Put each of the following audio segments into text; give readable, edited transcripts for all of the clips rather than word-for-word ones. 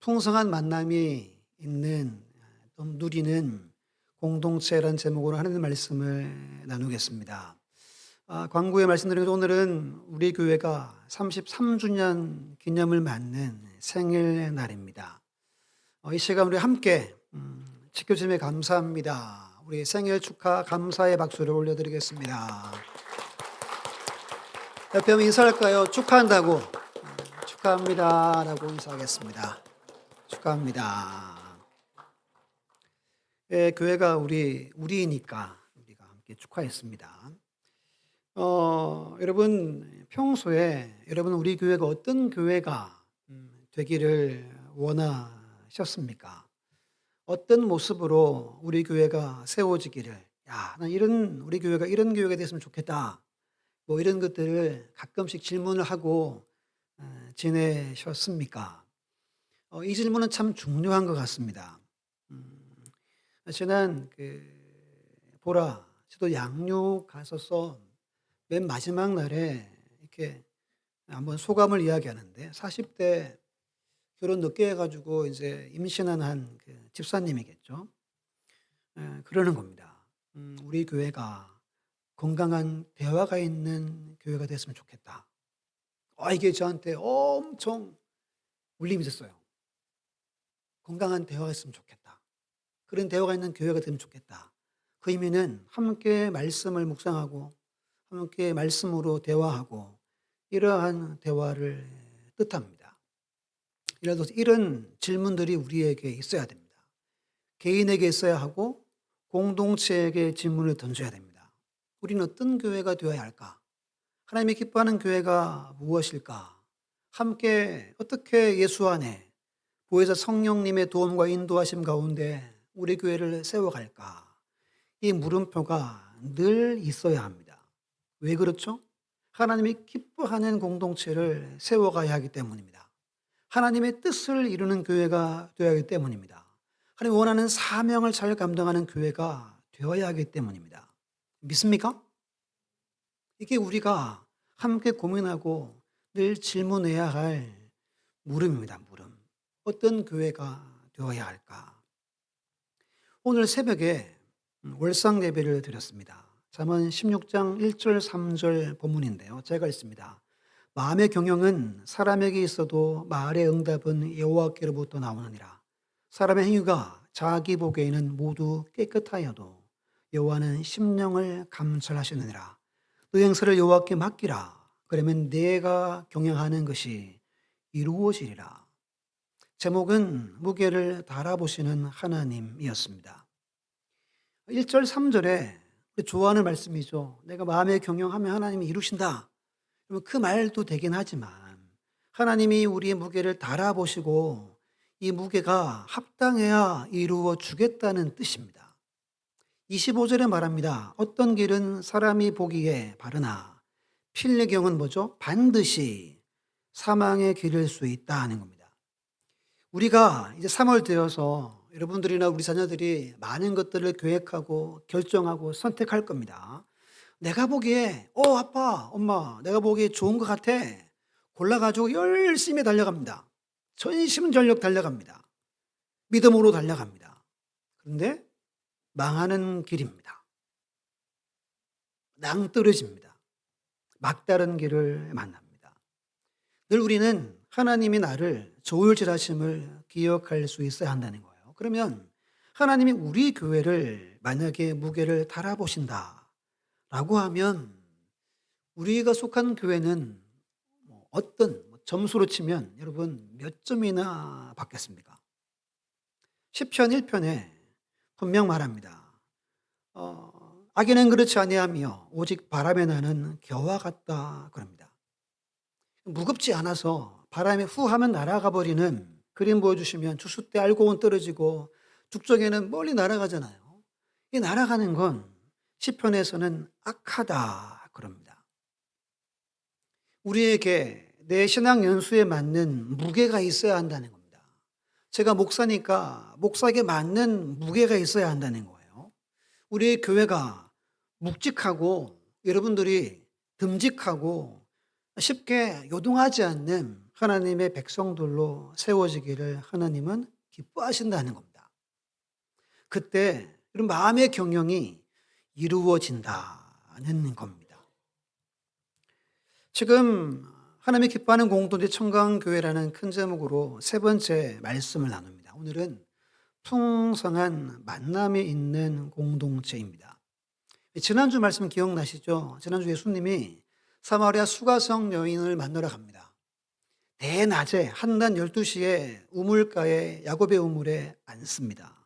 풍성한 만남이 있는 또 누리는 공동체라는 제목으로 하나님의 말씀을 나누겠습니다. 광고에 말씀드린 것처럼 오늘은 우리 교회가 33주년 기념을 맞는 생일날입니다. 이 시간 우리 함께 지켜주심에 감사합니다. 우리 생일 축하 감사의 박수를 올려드리겠습니다. 옆에 한번 인사할까요? 축하한다고. 축하합니다 라고 인사하겠습니다. 축하합니다. 예, 교회가 우리니까 우리가 함께 축하했습니다. 여러분 평소에 여러분 우리 교회가 어떤 교회가 되기를 원하셨습니까? 어떤 모습으로 우리 교회가 세워지기를, 난 우리 교회가 이런 교회가 됐으면 좋겠다. 뭐 이런 것들을 가끔씩 질문을 하고 지내셨습니까? 이 질문은 참 중요한 것 같습니다. 지난 보라 저도 양육 갔었어 맨 마지막 날에 이렇게 한번 소감을 이야기하는데 40대 결혼 늦게 해가지고 이제 임신한 한 집사님이겠죠. 그러는 겁니다. 우리 교회가 건강한 대화가 있는 교회가 됐으면 좋겠다. 이게 저한테 엄청 울림이 있었어요. 건강한 대화가 있으면 좋겠다. 그런 대화가 있는 교회가 되면 좋겠다. 그 의미는 함께 말씀을 묵상하고 함께 말씀으로 대화하고 이러한 대화를 뜻합니다. 이런 질문들이 우리에게 있어야 됩니다. 개인에게 있어야 하고 공동체에게 질문을 던져야 됩니다. 우리는 어떤 교회가 되어야 할까? 하나님이 기뻐하는 교회가 무엇일까? 함께 어떻게 예수 안에 보혜사 성령님의 도움과 인도하심 가운데 우리 교회를 세워갈까? 이 물음표가 늘 있어야 합니다. 왜 그렇죠? 하나님이 기뻐하는 공동체를 세워가야 하기 때문입니다. 하나님의 뜻을 이루는 교회가 되어야 하기 때문입니다. 하나님 원하는 사명을 잘 감당하는 교회가 되어야 하기 때문입니다. 믿습니까? 이게 우리가 함께 고민하고 늘 질문해야 할 물음입니다. 물음. 어떤 교회가 되어야 할까? 오늘 새벽에 월상 예배를 드렸습니다. 잠언 16장 1절 3절 본문인데요. 제가 읽습니다. 마음의 경영은 사람에게 있어도 말의 응답은 여호와께로부터 나오느니라. 사람의 행위가 자기 보기에는 모두 깨끗하여도 여호와는 심령을 감찰하시느니라. 너 행사를 여호와께 맡기라. 그러면 내가 경영하는 것이 이루어지리라. 제목은 무게를 달아보시는 하나님이었습니다. 1절 3절에 좋아하는 말씀이죠. 내가 마음에 경영하면 하나님이 이루신다. 그 말도 되긴 하지만 하나님이 우리의 무게를 달아보시고 이 무게가 합당해야 이루어 주겠다는 뜻입니다. 25절에 말합니다. 어떤 길은 사람이 보기에 바르나 필레경은 뭐죠? 반드시 사망의 길일 수 있다 하는 겁니다. 우리가 이제 3월 되어서 여러분들이나 우리 자녀들이 많은 것들을 계획하고 결정하고 선택할 겁니다. 내가 보기에 아빠, 엄마 내가 보기에 좋은 것 같아. 골라가지고 열심히 달려갑니다. 전심전력 달려갑니다. 믿음으로 달려갑니다. 그런데 망하는 길입니다. 낭떠러집니다. 막다른 길을 만납니다. 늘 우리는 하나님이 나를 조울질하심을 기억할 수 있어야 한다는 거예요. 그러면 하나님이 우리 교회를 만약에 무게를 달아보신다라고 하면 우리가 속한 교회는 어떤 점수로 치면 여러분 몇 점이나 받겠습니까? 시편 1편에 분명 말합니다. 악인은 그렇지 아니하며 오직 바람에 나는 겨와 같다 그럽니다. 무겁지 않아서 바람이 후 하면 날아가 버리는 그림 보여주시면 주스 때 알고는 떨어지고 죽정에는 멀리 날아가잖아요. 이 날아가는 건 시편에서는 악하다 그럽니다. 우리에게 내 신앙 연수에 맞는 무게가 있어야 한다는 겁니다. 제가 목사니까 목사에게 맞는 무게가 있어야 한다는 거예요. 우리의 교회가 묵직하고 여러분들이 듬직하고 쉽게 요동하지 않는 하나님의 백성들로 세워지기를 하나님은 기뻐하신다는 겁니다. 그때 이런 마음의 경영이 이루어진다는 겁니다. 지금 하나님이 기뻐하는 공동체 청강교회라는 큰 제목으로 세 번째 말씀을 나눕니다. 오늘은 풍성한 만남이 있는 공동체입니다. 지난주 말씀 기억나시죠? 지난주 예수님이 사마리아 수가성 여인을 만나러 갑니다. 대낮에 한낮 12시에 우물가에 야곱의 우물에 앉습니다.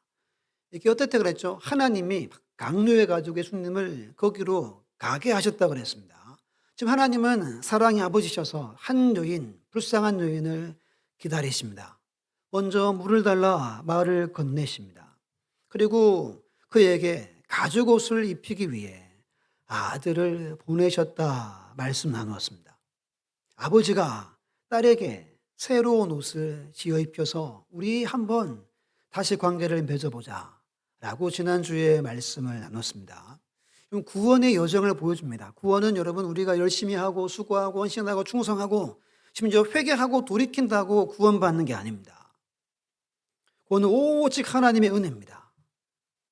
이게 어떻게 그랬죠? 하나님이 강요해 가지고 예수님을 거기로 가게 하셨다고 그랬습니다. 지금 하나님은 사랑의 아버지셔서 한 여인, 불쌍한 여인을 기다리십니다. 먼저 물을 달라 말을 건네십니다. 그리고 그에게 가죽 옷을 입히기 위해 아들을 보내셨다 말씀 나누었습니다. 아버지가 딸에게 새로운 옷을 지어 입혀서 우리 한번 다시 관계를 맺어보자 라고 지난주에 말씀을 나눴습니다. 구원의 여정을 보여줍니다. 구원은 여러분 우리가 열심히 하고 수고하고 헌신하고 충성하고 심지어 회개하고 돌이킨다고 구원받는 게 아닙니다. 구원은 오직 하나님의 은혜입니다.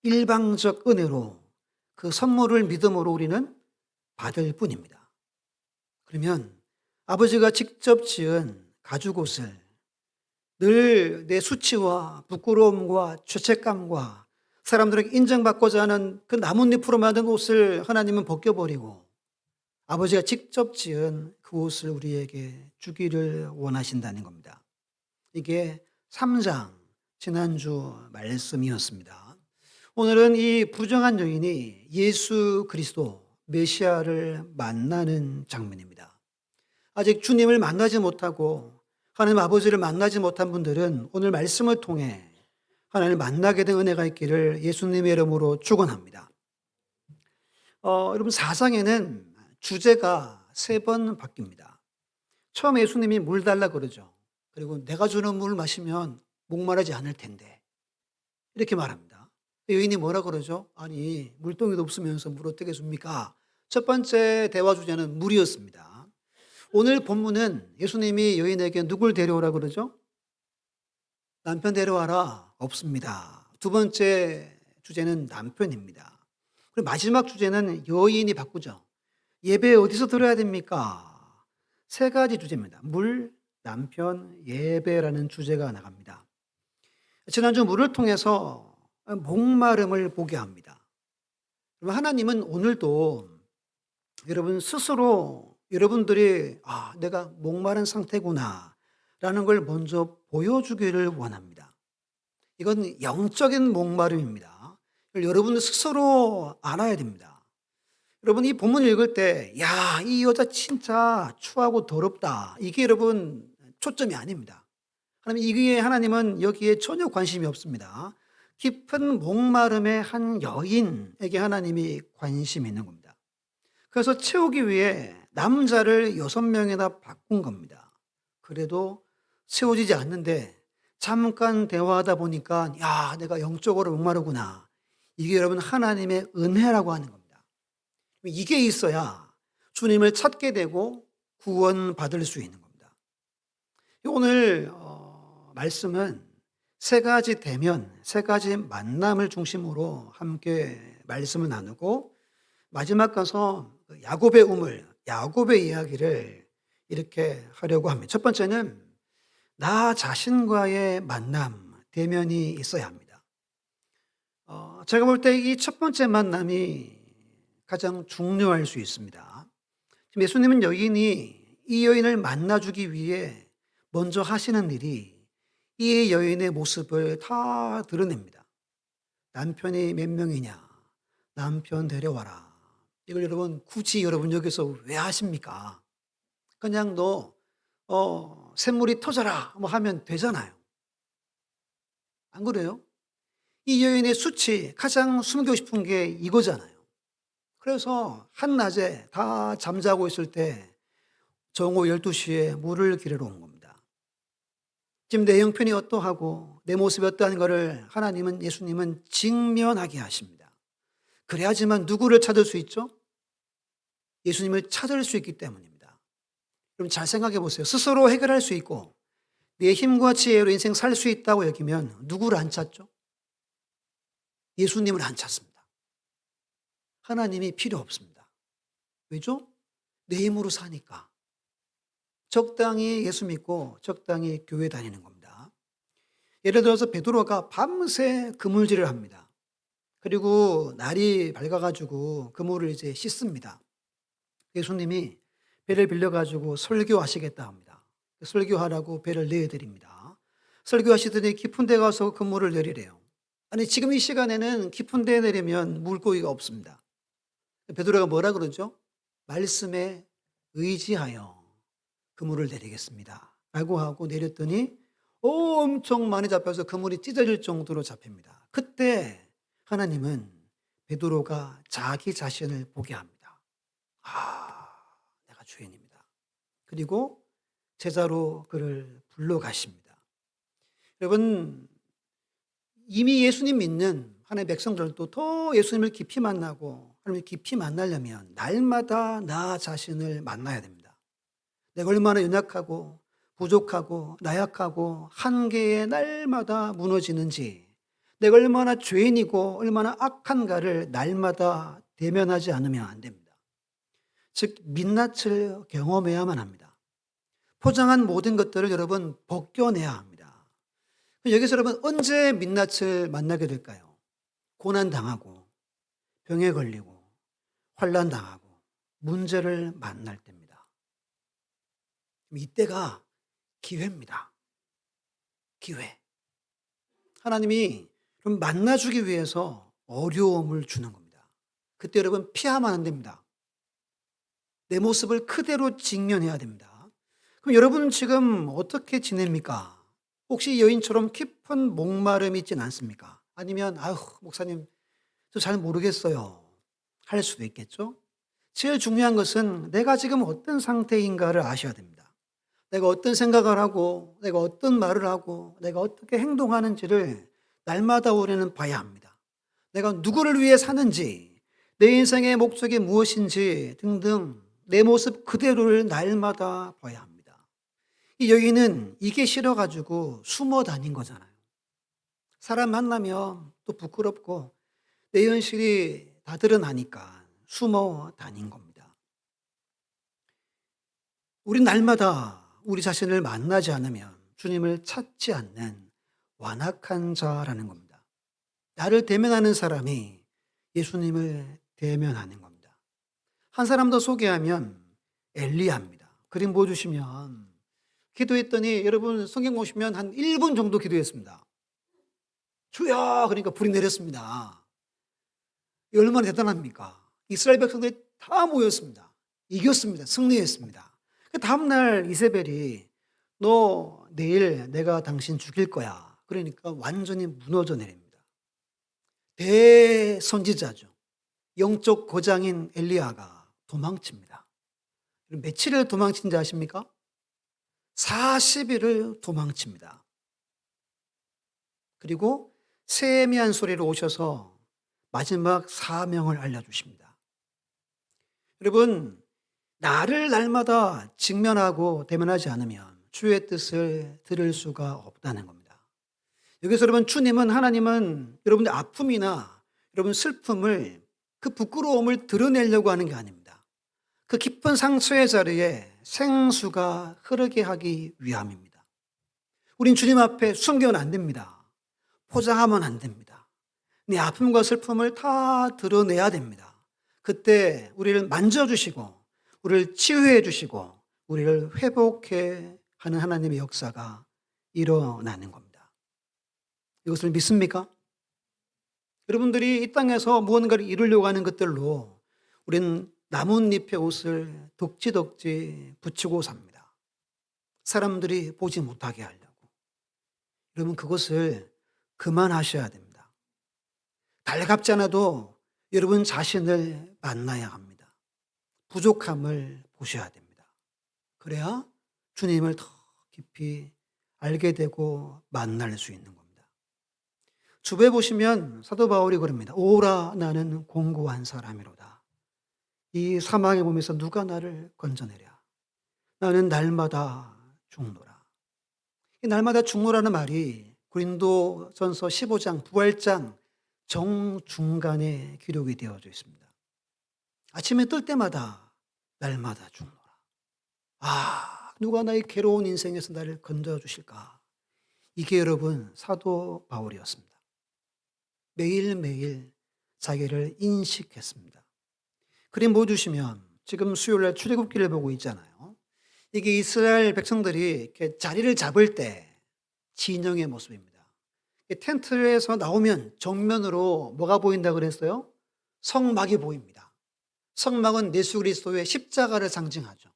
일방적 은혜로 그 선물을 믿음으로 우리는 받을 뿐입니다. 그러면 아버지가 직접 지은 가죽옷을 늘 내 수치와 부끄러움과 죄책감과 사람들에게 인정받고자 하는 그 나뭇잎으로 만든 옷을 하나님은 벗겨버리고 아버지가 직접 지은 그 옷을 우리에게 주기를 원하신다는 겁니다. 이게 3장 지난주 말씀이었습니다. 오늘은 이 부정한 여인이 예수 그리스도 메시아를 만나는 장면입니다. 아직 주님을 만나지 못하고 하나님 아버지를 만나지 못한 분들은 오늘 말씀을 통해 하나님을 만나게 된 은혜가 있기를 예수님의 이름으로 축원합니다. 여러분 4장에는 주제가 3번 바뀝니다. 처음에 예수님이 물 달라 그러죠. 그리고 내가 주는 물을 마시면 목마르지 않을 텐데 이렇게 말합니다. 여인이 뭐라 그러죠? 아니 물동이도 없으면서 물 어떻게 줍니까? 첫 번째 대화 주제는 물이었습니다. 오늘 본문은 예수님이 여인에게 누굴 데려오라 그러죠? 남편 데려와라. 없습니다. 두 번째 주제는 남편입니다. 그리고 마지막 주제는 여인이 바꾸죠. 예배 어디서 들어야 됩니까? 3가지 주제입니다. 물, 남편, 예배라는 주제가 나갑니다. 지난주 물을 통해서 목마름을 보게 합니다. 하나님은 오늘도 여러분 스스로 여러분들이 내가 목마른 상태구나 라는 걸 먼저 보여주기를 원합니다. 이건 영적인 목마름입니다. 여러분 스스로 알아야 됩니다. 여러분 이 본문 읽을 때 이 여자 진짜 추하고 더럽다. 이게 여러분 초점이 아닙니다. 하나님은 여기에 전혀 관심이 없습니다. 깊은 목마름의 한 여인에게 하나님이 관심이 있는 겁니다. 그래서 채우기 위해 남자를 6명이나 바꾼 겁니다. 그래도 채워지지 않는데 잠깐 대화하다 보니까 내가 영적으로 목마르구나. 이게 여러분 하나님의 은혜라고 하는 겁니다. 이게 있어야 주님을 찾게 되고 구원받을 수 있는 겁니다. 오늘 말씀은 3가지 대면, 3가지 만남을 중심으로 함께 말씀을 나누고 마지막 가서 야곱의 우물, 야곱의 이야기를 이렇게 하려고 합니다. 첫 번째는 나 자신과의 만남, 대면이 있어야 합니다. 제가 볼 때 이 첫 번째 만남이 가장 중요할 수 있습니다. 예수님은 이 여인을 만나주기 위해 먼저 하시는 일이 이 여인의 모습을 다 드러냅니다. 남편이 몇 명이냐? 남편 데려와라. 이걸 굳이 여기서 왜 하십니까? 그냥 너 샘물이 터져라 하면 되잖아요. 안 그래요? 이 여인의 수치 가장 숨기고 싶은 게 이거잖아요. 그래서 한낮에 다 잠자고 있을 때 정오 12시에 물을 기르러 온 겁니다. 지금 내 형편이 어떠하고 내 모습이 어떠한 것을 예수님은 직면하게 하십니다. 그래야지만 누구를 찾을 수 있죠? 예수님을 찾을 수 있기 때문입니다. 그럼 잘 생각해 보세요. 스스로 해결할 수 있고 내 힘과 지혜로 인생 살 수 있다고 여기면 누구를 안 찾죠? 예수님을 안 찾습니다. 하나님이 필요 없습니다. 왜죠? 내 힘으로 사니까. 적당히 예수 믿고 적당히 교회 다니는 겁니다. 예를 들어서 베드로가 밤새 그물질을 합니다. 그리고 날이 밝아가지고 그물을 이제 씻습니다. 예수님이 배를 빌려가지고 설교하시겠다 합니다. 설교하라고 배를 내드립니다. 설교하시더니 깊은 데 가서 그물을 내리래요. 아니, 지금 이 시간에는 깊은 데 내리면 물고기가 없습니다. 베드로가 뭐라 그러죠? 말씀에 의지하여 그물을 내리겠습니다. 라고 하고 내렸더니 엄청 많이 잡혀서 그물이 찢어질 정도로 잡힙니다. 그때 하나님은 베드로가 자기 자신을 보게 합니다. 내가 죄인입니다. 그리고 제자로 그를 불러가십니다. 여러분, 이미 예수님 믿는 하나님의 백성들도 더 예수님을 깊이 만나고 하나님을 깊이 만나려면 날마다 나 자신을 만나야 됩니다. 내가 얼마나 연약하고 부족하고 나약하고 한계에 날마다 무너지는지, 내가 얼마나 죄인이고 얼마나 악한가를 날마다 대면하지 않으면 안 됩니다. 즉 민낯을 경험해야만 합니다. 포장한 모든 것들을 여러분 벗겨내야 합니다. 여기서 여러분 언제 민낯을 만나게 될까요? 고난당하고 병에 걸리고 환난당하고 문제를 만날 때입니다. 이때가 기회입니다. 기회. 하나님이 그럼 만나주기 위해서 어려움을 주는 겁니다. 그때 여러분 피하면 안 됩니다. 내 모습을 그대로 직면해야 됩니다. 그럼 여러분은 지금 어떻게 지냅니까? 혹시 여인처럼 깊은 목마름이 있진 않습니까? 아니면 아유 목사님 저 잘 모르겠어요 할 수도 있겠죠. 제일 중요한 것은 내가 지금 어떤 상태인가를 아셔야 됩니다. 내가 어떤 생각을 하고 내가 어떤 말을 하고 내가 어떻게 행동하는지를 날마다 우리는 봐야 합니다. 내가 누구를 위해 사는지, 내 인생의 목적이 무엇인지 등등 내 모습 그대로를 날마다 봐야 합니다. 이 여인은 이게 싫어가지고 숨어 다닌 거잖아요. 사람 만나면 또 부끄럽고 내 현실이 다 드러나니까 숨어 다닌 겁니다. 우린 날마다 우리 자신을 만나지 않으면 주님을 찾지 않는 완악한 자라는 겁니다. 나를 대면하는 사람이 예수님을 대면하는 겁니다. 한 사람 더 소개하면 엘리야입니다. 그림 보여주시면 기도했더니 여러분 성경 보시면 한 1분 정도 기도했습니다. 주여 그러니까 불이 내렸습니다. 이 얼마나 대단합니까? 이스라엘 백성들이 다 모였습니다. 이겼습니다. 승리했습니다. 그 다음날 이세벨이 너 내일 내가 당신 죽일 거야. 그러니까 완전히 무너져 내립니다. 대선지자죠. 영적 고장인 엘리야가 도망칩니다. 며칠을 도망친지 아십니까? 40일을 도망칩니다. 그리고 세미한 소리로 오셔서 마지막 사명을 알려주십니다. 여러분, 나를 날마다 직면하고 대면하지 않으면 주의 뜻을 들을 수가 없다는 겁니다. 여기서 여러분 주님은 하나님은 여러분의 아픔이나 여러분 슬픔을 그 부끄러움을 드러내려고 하는 게 아닙니다. 그 깊은 상처의 자리에 생수가 흐르게 하기 위함입니다. 우린 주님 앞에 숨겨는 안 됩니다. 포장하면 안 됩니다. 내 아픔과 슬픔을 다 드러내야 됩니다. 그때 우리를 만져주시고 우리를 치유해 주시고 우리를 회복해 하는 하나님의 역사가 일어나는 겁니다. 이것을 믿습니까? 여러분들이 이 땅에서 무언가를 이루려고 하는 것들로 우리는 나뭇잎의 옷을 덕지덕지 붙이고 삽니다. 사람들이 보지 못하게 하려고. 여러분 그것을 그만하셔야 됩니다. 달갑지 않아도 여러분 자신을 만나야 합니다. 부족함을 보셔야 됩니다. 그래야 주님을 더 깊이 알게 되고 만날 수 있는 겁니다. 주부에 보시면 사도 바울이 그럽니다. 오라 나는 공고한 사람이로다. 이 사망의 몸에서 누가 나를 건져내랴. 나는 날마다 죽노라. 이 날마다 죽노라는 말이 고린도전서 15장 부활장 정중간에 기록이 되어져 있습니다. 아침에 뜰 때마다 날마다 죽노라. 누가 나의 괴로운 인생에서 나를 건져 주실까? 이게 여러분 사도 바울이었습니다. 매일매일 자기를 인식했습니다. 그림 보여주시면 지금 수요일날 출애굽기를 보고 있잖아요. 이게 이스라엘 백성들이 이렇게 자리를 잡을 때 진영의 모습입니다. 텐트에서 나오면 정면으로 뭐가 보인다 그랬어요? 성막이 보입니다. 성막은 예수 그리스도의 십자가를 상징하죠.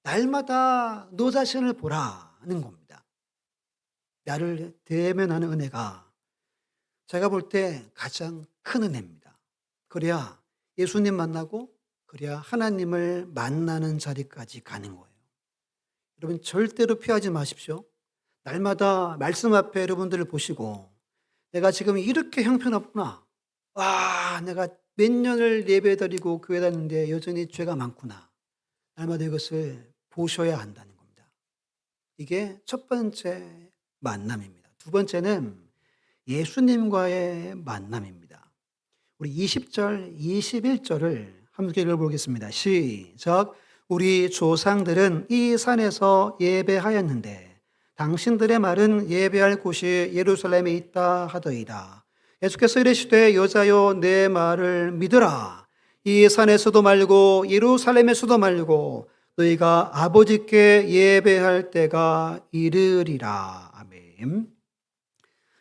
날마다 너 자신을 보라는 겁니다. 나를 대면하는 은혜가 제가 볼 때 가장 큰 은혜입니다. 그래야 예수님 만나고 그래야 하나님을 만나는 자리까지 가는 거예요. 여러분 절대로 피하지 마십시오. 날마다 말씀 앞에 여러분들을 보시고 내가 지금 이렇게 형편없구나. 내가 몇 년을 예배드리고 교회 다니는데 여전히 죄가 많구나. 날마다 이것을 보셔야 한다는 겁니다. 이게 첫 번째 만남입니다. 두 번째는 예수님과의 만남입니다. 우리 20절, 21절을 함께 읽어보겠습니다. 시작. 우리 조상들은 이 산에서 예배하였는데 당신들의 말은 예배할 곳이 예루살렘에 있다 하더이다. 예수께서 이르시되 여자여 내 말을 믿으라. 이 산에서도 말고 예루살렘에서도 말고 너희가 아버지께 예배할 때가 이르리라. 아멘.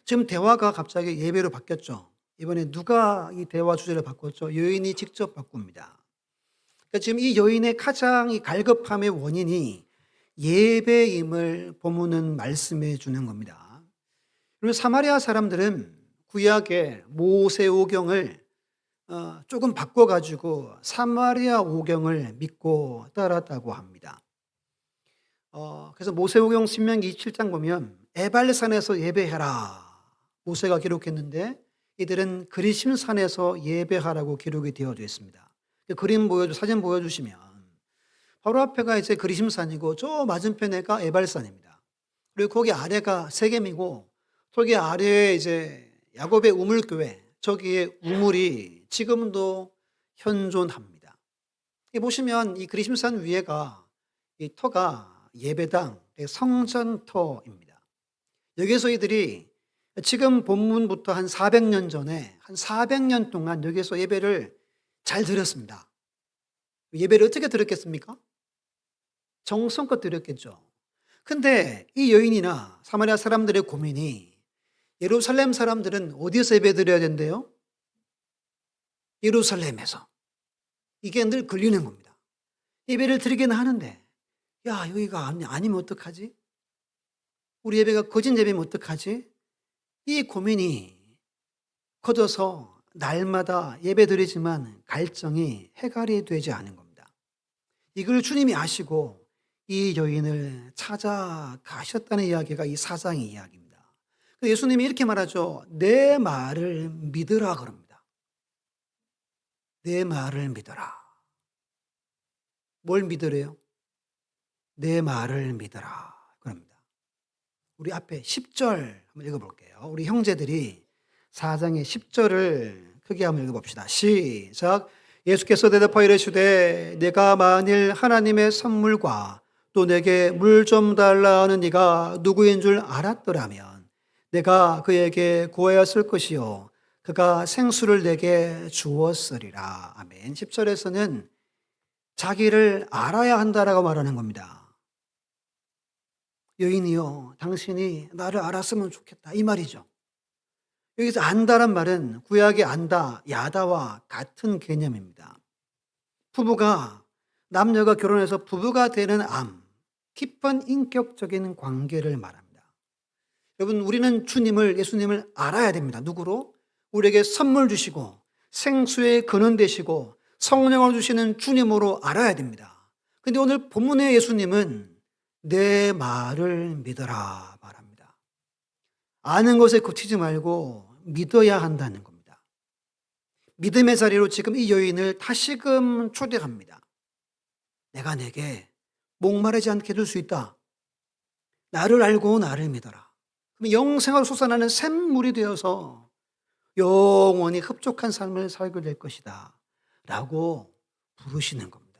지금 대화가 갑자기 예배로 바뀌었죠. 이번에 누가 이 대화 주제를 바꿨죠? 여인이 직접 바꿉니다. 그러니까 지금 이 여인의 가장 이 갈급함의 원인이 예배임을 본문은 말씀해 주는 겁니다. 그리고 사마리아 사람들은 구약의 모세오경을 조금 바꿔가지고 사마리아 오경을 믿고 따랐다고 합니다. 그래서 모세오경 신명기 27장 보면 에발산에서 예배해라 모세가 기록했는데 이들은 그리심산에서 예배하라고 기록이 되어져 있습니다. 사진 보여주시면 바로 앞에가 이제 그리심산이고 저 맞은편에가 에발산입니다. 그리고 거기 아래가 세겜이고 거기 아래에 이제 야곱의 우물교회 저기에 우물이 지금도 현존합니다. 보시면 이 그리심산 위에가 이 터가 예배당 성전터입니다. 여기서 이들이 지금 본문부터 한 400년 전에 한 400년 동안 여기서 예배를 잘 드렸습니다. 예배를 어떻게 드렸겠습니까? 정성껏 드렸겠죠. 근데 이 여인이나 사마리아 사람들의 고민이 예루살렘 사람들은 어디서 예배 드려야 된대요? 예루살렘에서. 이게 늘 걸리는 겁니다. 예배를 드리긴 하는데 여기가 아니면 어떡하지? 우리 예배가 거짓 예배면 어떡하지? 이 고민이 커져서 날마다 예배 드리지만 갈증이 해결이 되지 않은 겁니다. 이걸 주님이 아시고 이 여인을 찾아가셨다는 이야기가 이 사장의 이야기입니다. 예수님이 이렇게 말하죠. 내 말을 믿으라 그럽니다. 내 말을 믿어라. 뭘 믿으래요? 내 말을 믿어라 그럽니다. 우리 앞에 10절 한번 읽어볼게요. 우리 형제들이 4장의 10절을 크게 한번 읽어봅시다. 시작. 예수께서 대답하여 이르시되 내가 만일 하나님의 선물과 또 내게 물 좀 달라 하는 네가 누구인 줄 알았더라면 내가 그에게 구하였을 것이요 그가 생수를 내게 주었으리라. 아멘. 10절에서는 자기를 알아야 한다라고 말하는 겁니다. 여인이요 당신이 나를 알았으면 좋겠다 이 말이죠. 여기서 안다란 말은 구약의 안다, 야다와 같은 개념입니다. 부부가 남녀가 결혼해서 부부가 되는 깊은 인격적인 관계를 말합니다. 여러분 우리는 예수님을 알아야 됩니다. 누구로? 우리에게 선물 주시고 생수의 근원 되시고 성령을 주시는 주님으로 알아야 됩니다. 그런데 오늘 본문의 예수님은 내 말을 믿어라 말합니다. 아는 것에 그치지 말고 믿어야 한다는 겁니다. 믿음의 자리로 지금 이 여인을 다시금 초대합니다. 내가 내게 목마르지 않게 해줄 수 있다. 나를 알고 나를 믿어라. 그럼 영생을 솟아나는 샘물이 되어서 영원히 흡족한 삶을 살게 될 것이다. 라고 부르시는 겁니다.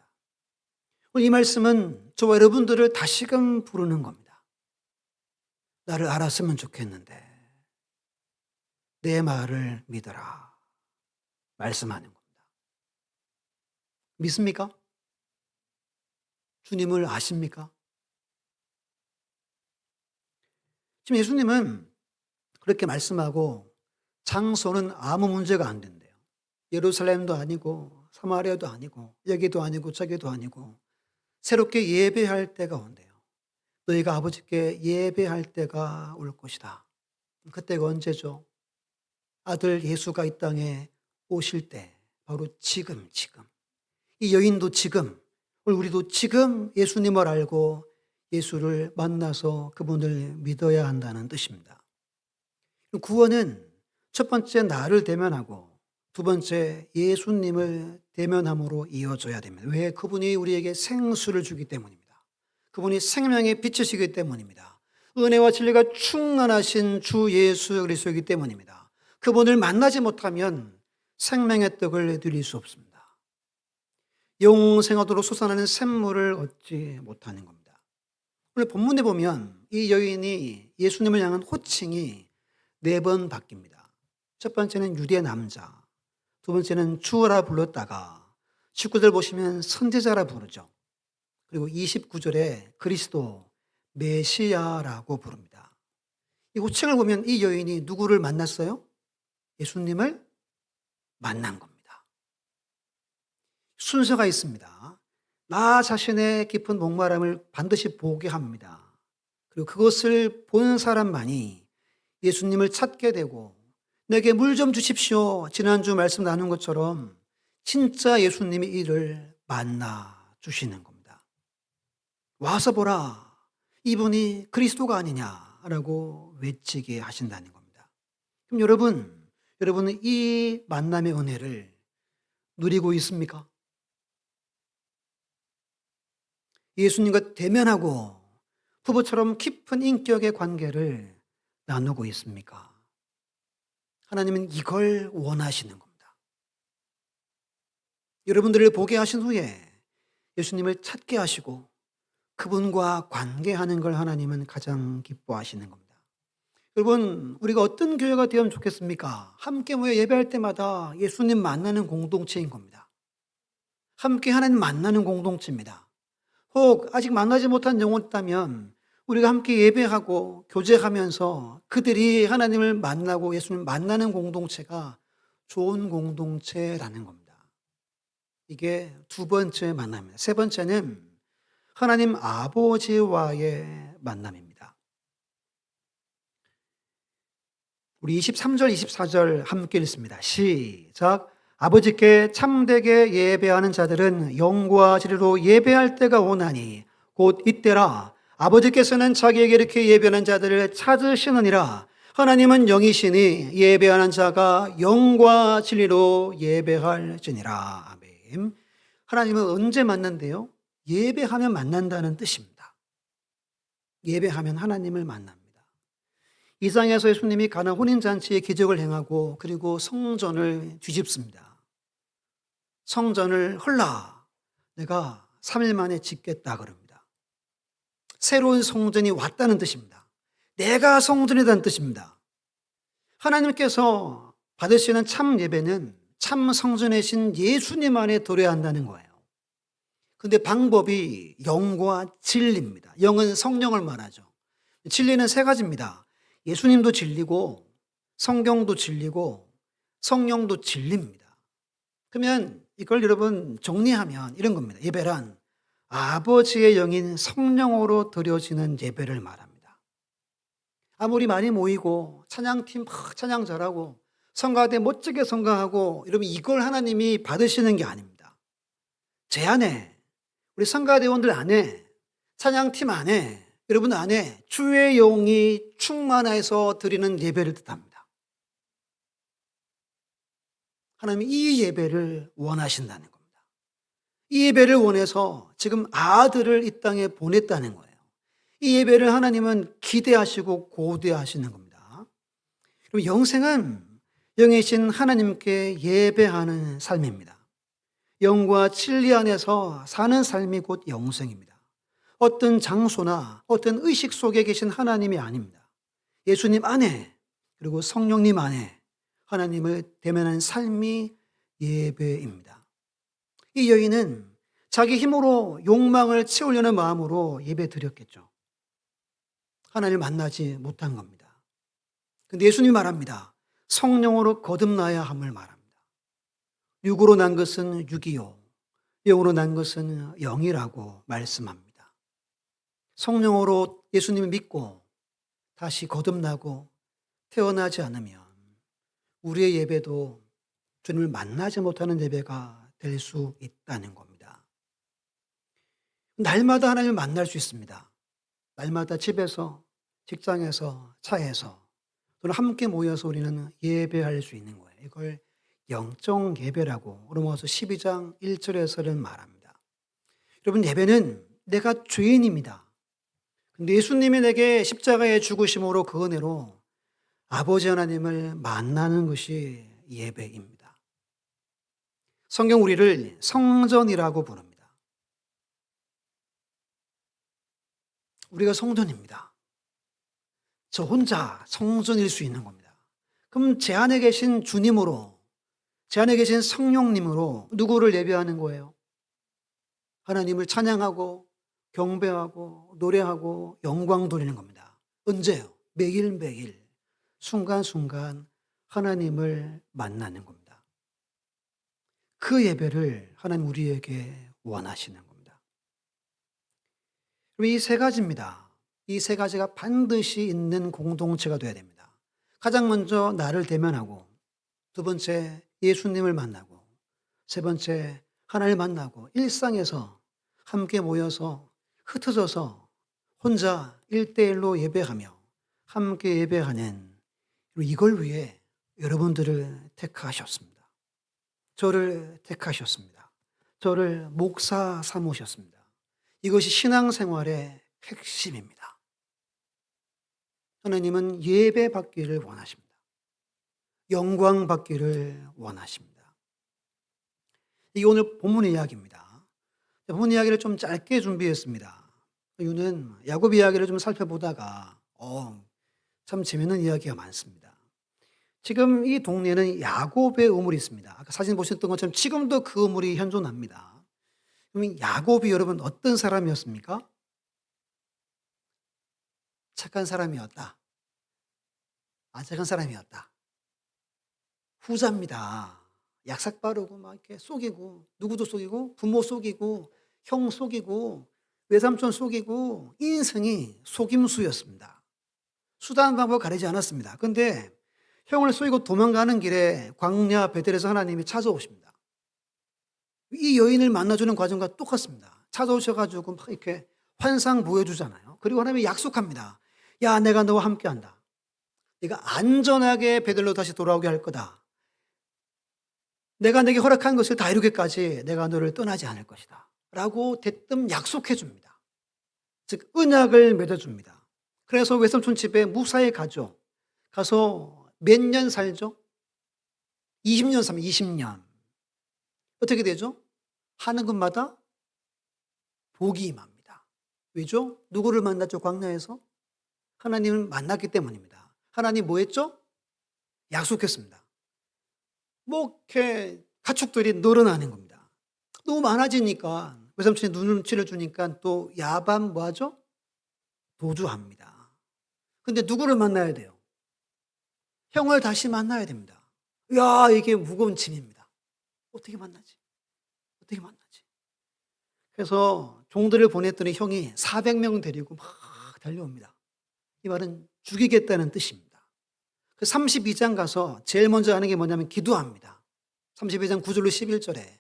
오늘 이 말씀은 저와 여러분들을 다시금 부르는 겁니다. 나를 알았으면 좋겠는데 내 말을 믿어라. 말씀하는 겁니다. 믿습니까? 주님을 아십니까? 지금 예수님은 그렇게 말씀하고 장소는 아무 문제가 안 된대요. 예루살렘도 아니고 사마리아도 아니고 여기도 아니고 저기도 아니고 새롭게 예배할 때가 온대요. 너희가 아버지께 예배할 때가 올 것이다. 그때가 언제죠? 아들 예수가 이 땅에 오실 때 바로 지금. 이 여인도 지금, 우리도 지금 예수님을 알고 예수를 만나서 그분을 믿어야 한다는 뜻입니다. 구원은 첫 번째 나를 대면하고 두 번째 예수님을 대면함으로 이어져야 됩니다. 왜? 그분이 우리에게 생수를 주기 때문입니다. 그분이 생명의 빛이시기 때문입니다. 은혜와 진리가 충만하신 주 예수 그리스도이기 때문입니다. 그분을 만나지 못하면 생명의 떡을 누릴 수 없습니다. 영생하도록 솟아나는 샘물을 얻지 못하는 겁니다. 오늘 본문에 보면 이 여인이 예수님을 향한 호칭이 4번 바뀝니다. 첫 번째는 유대 남자, 두 번째는 주라 불렀다가 19절 보시면 선지자라 부르죠. 그리고 29절에 그리스도, 메시아라고 부릅니다. 이 호칭을 보면 이 여인이 누구를 만났어요? 예수님을 만난 겁니다. 순서가 있습니다. 나 자신의 깊은 목마름을 반드시 보게 합니다. 그리고 그것을 본 사람만이 예수님을 찾게 되고 내게 물 좀 주십시오. 지난주 말씀 나눈 것처럼 진짜 예수님이 이를 만나 주시는 겁니다. 와서 보라. 이분이 그리스도가 아니냐라고 외치게 하신다는 겁니다. 그럼 여러분은 이 만남의 은혜를 누리고 있습니까? 예수님과 대면하고 부부처럼 깊은 인격의 관계를 나누고 있습니까? 하나님은 이걸 원하시는 겁니다. 여러분들을 보게 하신 후에 예수님을 찾게 하시고 그분과 관계하는 걸 하나님은 가장 기뻐하시는 겁니다. 여러분, 우리가 어떤 교회가 되면 좋겠습니까? 함께 모여 예배할 때마다 예수님 만나는 공동체인 겁니다. 함께 하나님 만나는 공동체입니다. 혹 아직 만나지 못한 영혼이 있다면 우리가 함께 예배하고 교제하면서 그들이 하나님을 만나고 예수님을 만나는 공동체가 좋은 공동체라는 겁니다. 이게 두 번째 만남입니다. 세 번째는 하나님 아버지와의 만남입니다. 우리 23절, 24절 함께 읽습니다. 시작. 아버지께 참되게 예배하는 자들은 영과 진리로 예배할 때가 오나니 곧 이때라. 아버지께서는 자기에게 이렇게 예배하는 자들을 찾으시느니라. 하나님은 영이시니 예배하는 자가 영과 진리로 예배할지니라. 아멘. 하나님은 언제 만난대요? 예배하면 만난다는 뜻입니다. 예배하면 하나님을 만납니다. 이상에서 예수님이 가나 혼인잔치에 기적을 행하고 그리고 성전을 뒤집습니다. 성전을 헐라 내가 3일 만에 짓겠다 그럽니다. 새로운 성전이 왔다는 뜻입니다. 내가 성전이라는 뜻입니다. 하나님께서 받으시는 참 예배는 참 성전이신 예수님 안에 드려야 한다는 거예요. 그런데 방법이 영과 진리입니다. 영은 성령을 말하죠. 진리는 3가지입니다. 예수님도 진리고 성경도 진리고 성령도 진리입니다. 그러면 이걸 여러분 정리하면 이런 겁니다. 예배란 아버지의 영인 성령으로 드려지는 예배를 말합니다. 아무리 많이 모이고 찬양팀 막 찬양 잘하고 성가대 멋지게 성가하고 이러면 이걸 하나님이 받으시는 게 아닙니다. 제 안에 우리 성가대원들 안에 찬양팀 안에 여러분 안에 주의 영이 충만해서 드리는 예배를 뜻합니다. 하나님이 이 예배를 원하신다는 겁니다. 이 예배를 원해서 지금 아들을 이 땅에 보냈다는 거예요. 이 예배를 하나님은 기대하시고 고대하시는 겁니다. 그럼 영생은 영이신 하나님께 예배하는 삶입니다. 영과 진리 안에서 사는 삶이 곧 영생입니다. 어떤 장소나 어떤 의식 속에 계신 하나님이 아닙니다. 예수님 안에 그리고 성령님 안에 하나님을 대면하는 삶이 예배입니다. 이 여인은 자기 힘으로 욕망을 채우려는 마음으로 예배 드렸겠죠. 하나님을 만나지 못한 겁니다. 근데 예수님이 말합니다. 성령으로 거듭나야 함을 말합니다. 육으로 난 것은 육이요 영으로 난 것은 영이라고 말씀합니다. 성령으로 예수님을 믿고 다시 거듭나고 태어나지 않으면 우리의 예배도 주님을 만나지 못하는 예배가 될 수 있다는 겁니다. 날마다 하나님을 만날 수 있습니다. 날마다 집에서, 직장에서, 차에서 또는 함께 모여서 우리는 예배할 수 있는 거예요. 이걸 영적 예배라고 로마서 12장 1절에서는 말합니다. 여러분, 예배는 내가 죄인입니다. 근데 예수님이 내게 십자가의 죽으심으로 그 은혜로 아버지 하나님을 만나는 것이 예배입니다. 성경 우리를 성전이라고 부릅니다. 우리가 성전입니다. 저 혼자 성전일 수 있는 겁니다. 그럼 제 안에 계신 주님으로, 제 안에 계신 성령님으로 누구를 예배하는 거예요? 하나님을 찬양하고 경배하고 노래하고 영광 돌리는 겁니다. 언제요? 매일매일 순간순간 하나님을 만나는 겁니다. 그 예배를 하나님 우리에게 원하시는 겁니다. 이 세 가지입니다. 이 세 가지가 반드시 있는 공동체가 되어야 됩니다. 가장 먼저 나를 대면하고, 두 번째 예수님을 만나고, 세 번째 하나님을 만나고, 일상에서 함께 모여서 흩어져서 혼자 1대1로 예배하며 함께 예배하는, 이걸 위해 여러분들을 택하셨습니다. 저를 택하셨습니다. 저를 목사 삼으셨습니다. 이것이 신앙생활의 핵심입니다. 하나님은 예배 받기를 원하십니다. 영광 받기를 원하십니다. 이게 오늘 본문 이야기입니다. 본문 이야기를 좀 짧게 준비했습니다. 이유는 야곱 이야기를 좀 살펴보다가 참 재미있는 이야기가 많습니다. 지금 이 동네는 야곱의 우물이 있습니다. 아까 사진 보셨던 것처럼 지금도 그 우물이 현존합니다. 그럼 야곱이 여러분 어떤 사람이었습니까? 착한 사람이었다. 안 착한 사람이었다. 후자입니다. 약삭 빠르고 막 이렇게 속이고, 누구도 속이고, 부모 속이고, 형 속이고, 외삼촌 속이고, 인생이 속임수였습니다. 수단 방법을 가리지 않았습니다. 그런데 형을 속이고 도망가는 길에 광야 베델에서 하나님이 찾아오십니다. 이 여인을 만나주는 과정과 똑같습니다. 찾아오셔가지고 막 이렇게 환상 보여주잖아요. 그리고 하나님이 약속합니다. 야, 내가 너와 함께한다. 네가 안전하게 베델로 다시 돌아오게 할 거다. 내가 내게 허락한 것을 다 이루기까지 내가 너를 떠나지 않을 것이다. 라고 대뜸 약속해 줍니다. 즉 언약을 맺어줍니다. 그래서 외삼촌 집에 무사히 가죠. 가서 몇 년 살죠? 20년 살면 20년. 어떻게 되죠? 하는 것마다 복이 임합니다. 왜죠? 누구를 만났죠? 광야에서? 하나님을 만났기 때문입니다. 하나님 뭐 했죠? 약속했습니다. 뭐 이렇게 가축들이 늘어나는 겁니다. 너무 많아지니까 외삼촌이 눈치를 주니까 또 야밤 뭐 하죠? 도주합니다. 근데 누구를 만나야 돼요? 형을 다시 만나야 됩니다. 야, 이게 무거운 짐입니다. 어떻게 만나지? 어떻게 만나지? 그래서 종들을 보냈더니 형이 400명 데리고 막 달려옵니다. 이 말은 죽이겠다는 뜻입니다. 그 32장 가서 제일 먼저 하는 게 뭐냐면 기도합니다. 32장 9절로 11절에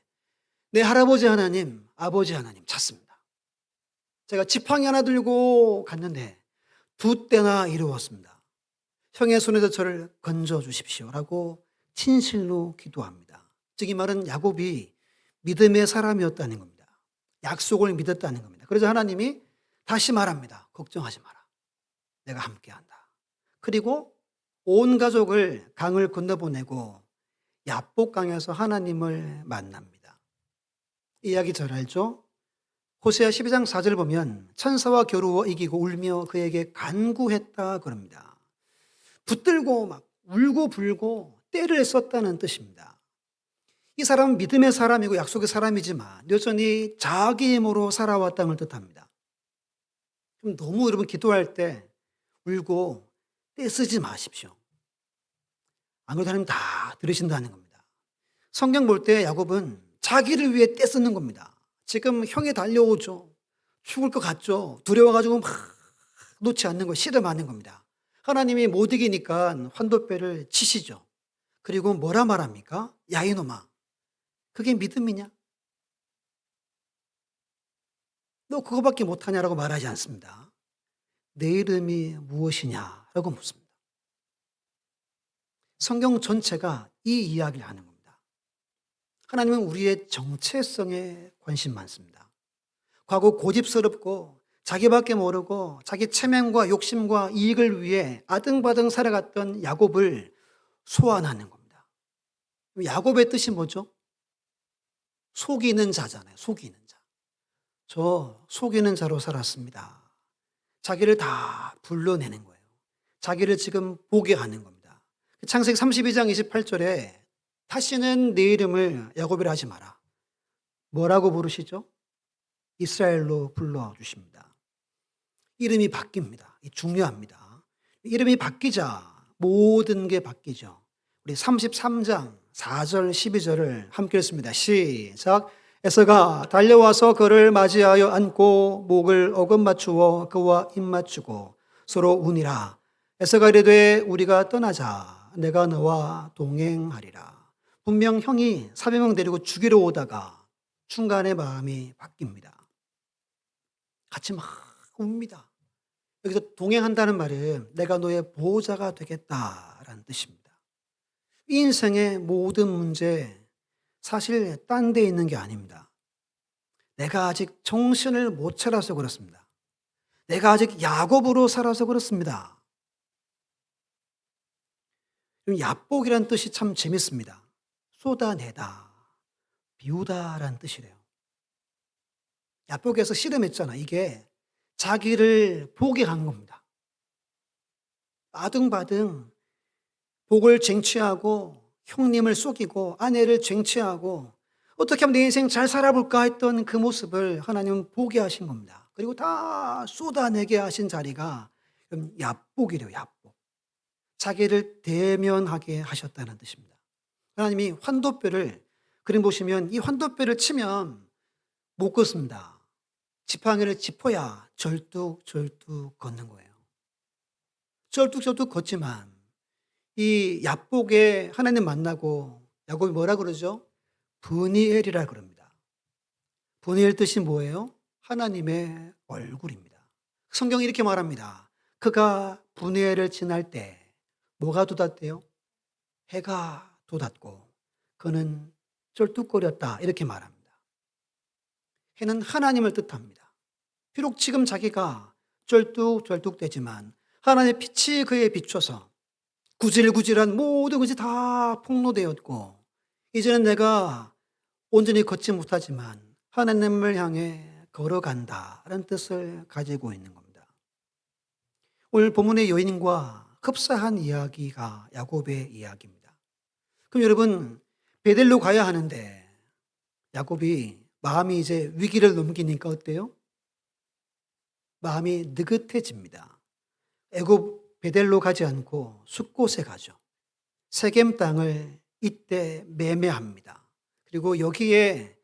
내 할아버지 하나님, 아버지 하나님 찾습니다. 제가 지팡이 하나 들고 갔는데 2때나 이루었습니다. 형의 손에서 저를 건져 주십시오라고 진실로 기도합니다. 즉 이 말은 야곱이 믿음의 사람이었다는 겁니다. 약속을 믿었다는 겁니다. 그래서 하나님이 다시 말합니다. 걱정하지 마라. 내가 함께한다. 그리고 온 가족을 강을 건너보내고 야복강에서 하나님을 만납니다. 이 이야기 잘 알죠? 호세아 12장 4절 보면 천사와 겨루어 이기고 울며 그에게 간구했다 그럽니다. 붙들고 막 울고 불고 때를 썼다는 뜻입니다. 이 사람은 믿음의 사람이고 약속의 사람이지만 여전히 자기 힘으로 살아왔다는 걸 뜻합니다. 그럼 너무 여러분 기도할 때 울고 떼쓰지 마십시오. 안 그래도 하나님 다 들으신다는 겁니다. 성경 볼 때 야곱은 자기를 위해 떼쓰는 겁니다. 지금 형이 달려오죠. 죽을 것 같죠. 두려워가지고 막 놓지 않는 거 씨름하는 겁니다. 하나님이 못 이기니까 환도뼈를 치시죠. 그리고 뭐라 말합니까? 야 이놈아, 그게 믿음이냐? 너 그거밖에 못하냐라고 말하지 않습니다. 내 이름이 무엇이냐라고 묻습니다. 성경 전체가 이 이야기를 하는 겁니다. 하나님은 우리의 정체성에 관심 많습니다. 과거 고집스럽고 자기밖에 모르고 자기 체면과 욕심과 이익을 위해 아등바등 살아갔던 야곱을 소환하는 겁니다. 야곱의 뜻이 뭐죠? 속이는 자잖아요. 속이는 자. 저 속이는 자로 살았습니다. 자기를 다 불러내는 거예요. 자기를 지금 보게 하는 겁니다. 창세기 32장 28절에 다시는 내 이름을 야곱이라 하지 마라. 뭐라고 부르시죠? 이스라엘로 불러주십니다. 이름이 바뀝니다. 중요합니다. 이름이 바뀌자 모든 게 바뀌죠. 우리 33장 4절 12절을 함께 읽습니다. 시작. 에서가 달려와서 그를 맞이하여 안고 목을 어금 맞추어 그와 입 맞추고 서로 우니라. 에서가 이르되 우리가 떠나자. 내가 너와 동행하리라. 분명 형이 400명 데리고 죽이러 오다가 중간에 마음이 바뀝니다. 같이 막 웁니다. 여기서 동행한다는 말은 내가 너의 보호자가 되겠다라는 뜻입니다. 이 인생의 모든 문제 사실 딴 데 있는 게 아닙니다. 내가 아직 정신을 못 차려서 그렇습니다. 내가 아직 야곱으로 살아서 그렇습니다. 야복이라는 뜻이 참 재밌습니다. 쏟아내다, 비우다라는 뜻이래요. 야복에서 씨름했잖아. 이게 자기를 보게 한 겁니다. 아등바등 복을 쟁취하고 형님을 속이고 아내를 쟁취하고 어떻게 하면 내 인생 잘 살아볼까 했던 그 모습을 하나님은 보게 하신 겁니다. 그리고 다 쏟아내게 하신 자리가 야복이래요. 야복. 자기를 대면하게 하셨다는 뜻입니다. 하나님이 환도뼈를 그림 보시면 이 환도뼈를 치면 못 걷습니다. 지팡이를 짚어야 절뚝절뚝 걷는 거예요. 절뚝절뚝 걷지만 이 야복에 하나님 만나고 야곱이 뭐라 그러죠? 브니엘이라 그럽니다. 브니엘 뜻이 뭐예요? 하나님의 얼굴입니다. 성경이 이렇게 말합니다. 그가 브니엘을 지날 때 뭐가 돋았대요? 해가 돋았고 그는 쩔뚝거렸다 이렇게 말합니다. 해는 하나님을 뜻합니다. 비록 지금 자기가 쩔뚝쩔뚝대지만 하나님의 빛이 그에 비춰서 구질구질한 모든 것이 다 폭로되었고 이제는 내가 온전히 걷지 못하지만 하나님을 향해 걸어간다라는 뜻을 가지고 있는 겁니다. 오늘 본문의 여인과 흡사한 이야기가 야곱의 이야기입니다. 그럼 여러분 베델로 가야 하는데 야곱이 마음이 이제 위기를 넘기니까 어때요? 마음이 느긋해집니다. 애굽 베델로 가지 않고 숫곳에 가죠. 세겜 땅을 이때 매매합니다. 그리고 여기에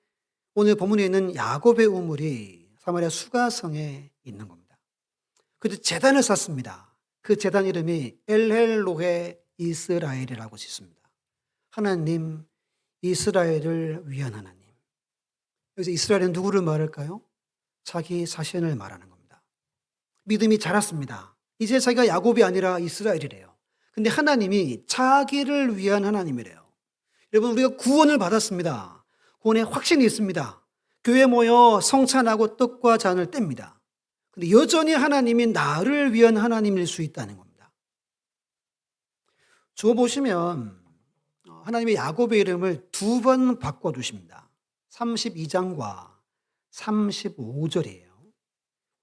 오늘 본문에 있는 야곱의 우물이 사마리아 수가성에 있는 겁니다. 그때 제단을 쌓습니다. 그 제단 이름이 엘헬로헤 이스라엘이라고 짓습니다. 하나님 이스라엘을 위한 하나님. 여기서 이스라엘은 누구를 말할까요? 자기 자신을 말하는 겁니다. 믿음이 자랐습니다. 이제 자기가 야곱이 아니라 이스라엘이래요. 근데 하나님이 자기를 위한 하나님이래요. 여러분 우리가 구원을 받았습니다. 구원에 확신이 있습니다. 교회 모여 성찬하고 떡과 잔을 뗍니다. 근데 여전히 하나님이 나를 위한 하나님일 수 있다는 겁니다. 저 보시면 하나님의 야곱의 이름을 두 번 바꿔두십니다. 32장과 35절이에요.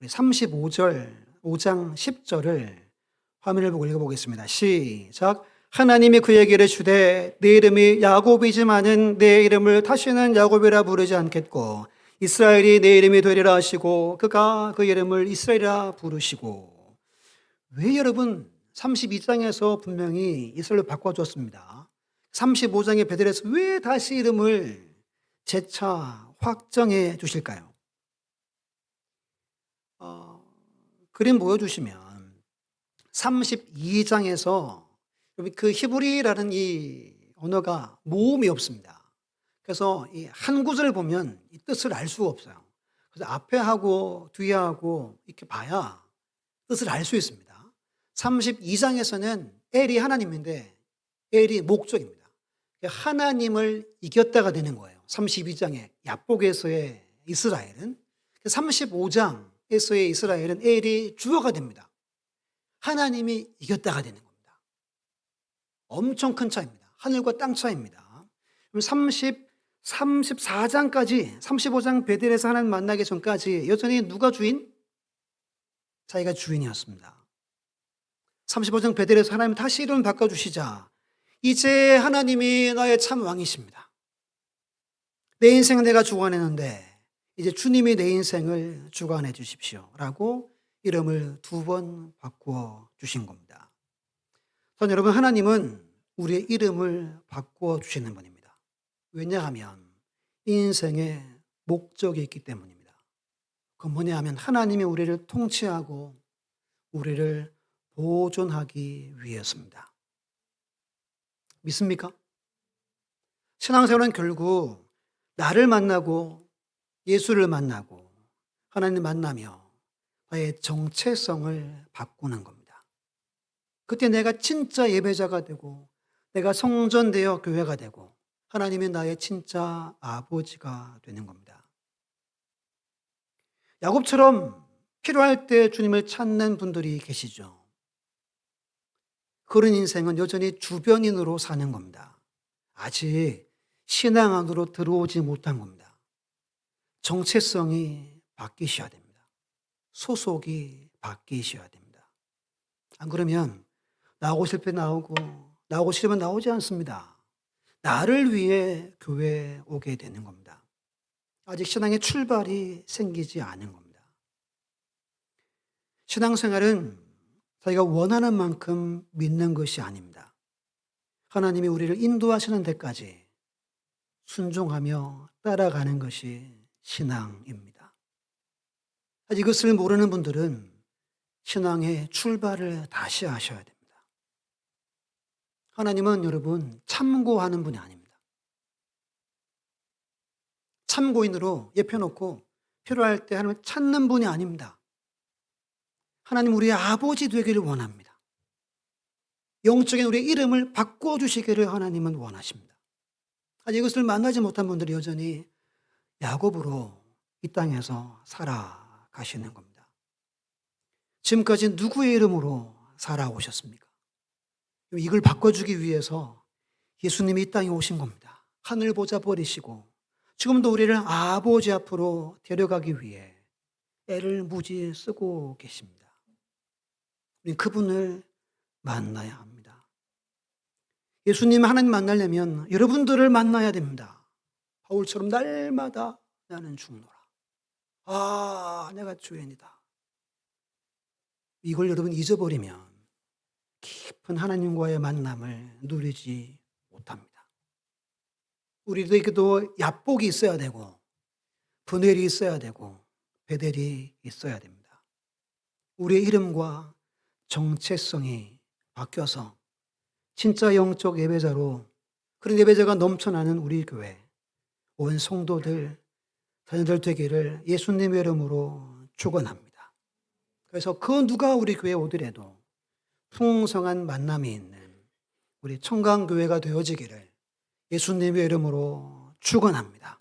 35절, 5장 10절을 화면을 보고 읽어보겠습니다. 시작. 하나님이 그에게 이르시되 내 이름이 야곱이지만은 내 이름을 다시는 야곱이라 부르지 않겠고 이스라엘이 내 이름이 되리라 하시고 그가 그 이름을 이스라엘이라 부르시고. 왜 여러분 32장에서 분명히 이스라엘로 바꿔줬습니다. 35장의 베델에서 왜 다시 이름을 재차 확정해 주실까요? 그림 보여주시면 32장에서 그 히브리라는 이 언어가 모음이 없습니다. 그래서 이 한 구절을 보면 이 뜻을 알 수가 없어요. 그래서 앞에 하고 뒤에 하고 이렇게 봐야 뜻을 알 수 있습니다. 32장에서는 엘이 하나님인데 엘이 목적입니다. 하나님을 이겼다가 되는 거예요. 32장의 야복에서의 이스라엘은. 35장에서의 이스라엘은 엘이 주어가 됩니다. 하나님이 이겼다가 되는 겁니다. 엄청 큰 차이입니다. 하늘과 땅 차이입니다. 34장까지 35장 베델에서 하나님 만나기 전까지 여전히 누가 주인? 자기가 주인이었습니다. 35장 베델에서 하나님 다시 이름을 바꿔주시자 이제 하나님이 나의 참 왕이십니다. 내 인생 내가 주관했는데 이제 주님이 내 인생을 주관해 주십시오 라고 이름을 두 번 바꾸어 주신 겁니다. 여러분, 하나님은 우리의 이름을 바꾸어 주시는 분입니다. 왜냐하면 인생에 목적이 있기 때문입니다. 그건 뭐냐 하면 하나님이 우리를 통치하고 우리를 보존하기 위해서입니다. 믿습니까? 신앙생활은 결국 나를 만나고 예수를 만나고 하나님을 만나며 나의 정체성을 바꾸는 겁니다. 그때 내가 진짜 예배자가 되고 내가 성전되어 교회가 되고 하나님이 나의 진짜 아버지가 되는 겁니다. 야곱처럼 필요할 때 주님을 찾는 분들이 계시죠. 그런 인생은 여전히 주변인으로 사는 겁니다. 아직 신앙 안으로 들어오지 못한 겁니다. 정체성이 바뀌셔야 됩니다. 소속이 바뀌셔야 됩니다. 안 그러면 나오고 싶을 때 나오고 나오고 싫으면 나오지 않습니다. 나를 위해 교회에 오게 되는 겁니다. 아직 신앙의 출발이 생기지 않은 겁니다. 신앙생활은 자기가 원하는 만큼 믿는 것이 아닙니다. 하나님이 우리를 인도하시는 데까지 순종하며 따라가는 것이 신앙입니다. 아직 이것을 모르는 분들은 신앙의 출발을 다시 하셔야 됩니다. 하나님은 여러분 참고하는 분이 아닙니다. 참고인으로 예펴놓고 필요할 때 하나님을 찾는 분이 아닙니다. 하나님 우리의 아버지 되기를 원합니다. 영적인 우리의 이름을 바꿔주시기를 하나님은 원하십니다. 아직 이것을 만나지 못한 분들이 여전히 야곱으로 이 땅에서 살아가시는 겁니다. 지금까지 누구의 이름으로 살아오셨습니까? 이걸 바꿔주기 위해서 예수님이 이 땅에 오신 겁니다. 하늘 보좌 버리시고 지금도 우리를 아버지 앞으로 데려가기 위해 애를 무지 쓰고 계십니다. 우리는 그분을 만나야 합니다. 예수님 하나님 만나려면 여러분들을 만나야 됩니다. 바울처럼 날마다 나는 죽노라. 아, 내가 죄인이다. 이걸 여러분 잊어버리면 깊은 하나님과의 만남을 누리지 못합니다. 우리에게도 야복이 있어야 되고 분헬이 있어야 되고 베델이 있어야 됩니다. 우리의 이름과 정체성이 바뀌어서 진짜 영적 예배자로 그런 예배자가 넘쳐나는 우리 교회 온 성도들 자녀들 되기를 예수님의 이름으로 축원합니다. 그래서 그 누가 우리 교회에 오더라도 풍성한 만남이 있는 우리 청강교회가 되어지기를 예수님의 이름으로 축원합니다.